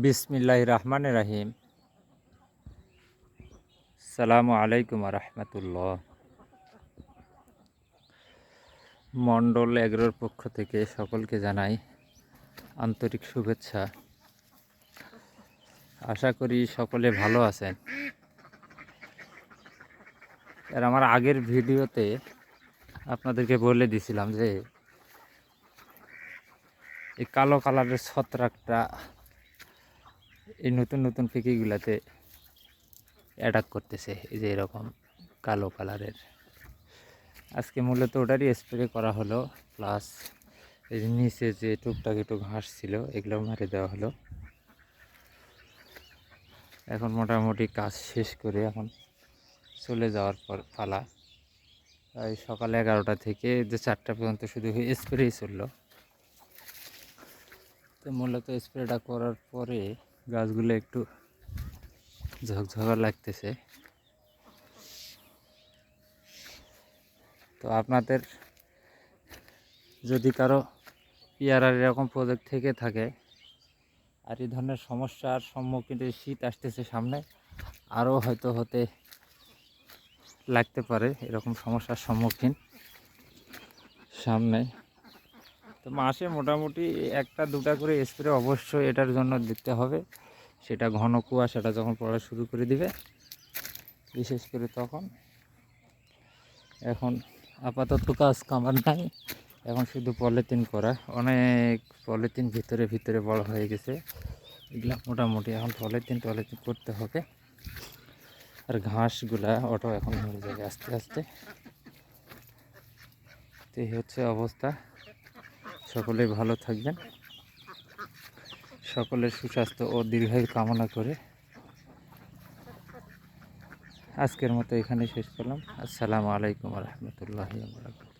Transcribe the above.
বিসমিল্লাহির রহমানির রহিম। সালামু আলাইকুম রহমতুল্লাহ। মন্ডল এগ্রোর পক্ষ থেকে সকলকে জানাই আন্তরিক শুভেচ্ছা। আশা করি সকলে ভালো আছেন। আর আমার আগের ভিডিওতে আপনাদেরকে বলে দিছিলাম যে এই কালো কালারের ছত্রাকটা এই নতুন নতুন পিকিগুলাতে অ্যাটাক করতেছে। এই যে এরকম কালো কালারের, আজকে মূলত ওটারই স্প্রে করা হলো, প্লাস এই যে নিচে যে টুকটাক একটু ঘাস ছিল এগুলো মেরে দেওয়া হলো। এখন মোটামুটি কাজ শেষ করে এখন চলে যাওয়ার পর পালা। এই সকাল 11টা থেকে যে 4টা পর্যন্ত শুধু স্প্রেই চললো। তো মূলত স্প্রেটা করার পরে গাছগুলো একটু ঝকঝকা লাগতেছে। তো আপনাদের যদি কারো পেয়ারার এরকম প্রজেক্ট থেকে থাকে আর এই ধরনের সমস্যার সম্মুখীন, শীত আসতেছে সামনে, আরও হয়তো হতে লাগতে পারে এরকম সমস্যার সম্মুখীন সামনে। তো মাসে মোটামুটি 1-2টা করে স্প্রে অবশ্যই এটার জন্য দিতে হবে। সেটা ঘন কুয়াশাটা যখন পড়া শুরু করে দিবে, বিশেষ করে তখন। এখন আপাতত কাজ কামার নাই, এখন শুধু পলিথিন করা। অনেক পলিথিন ভিতরে ভিতরে বড় হয়ে গেছে, এগুলা মোটামুটি এখন পলিথিন করতে হবে। আর ঘাসগুলা অটো এখন হয়ে যাবে আস্তে আস্তে। তো এই হচ্ছে অবস্থা। সকলেই ভালো থাকবেন, সকলের সুস্বাস্থ্য ও দীর্ঘায়ু কামনা করে আজকের মতো এখানে শেষ করলাম। আসসালামু আলাইকুম রহমতুল্লাহি ওয়া বারাকাতুহু।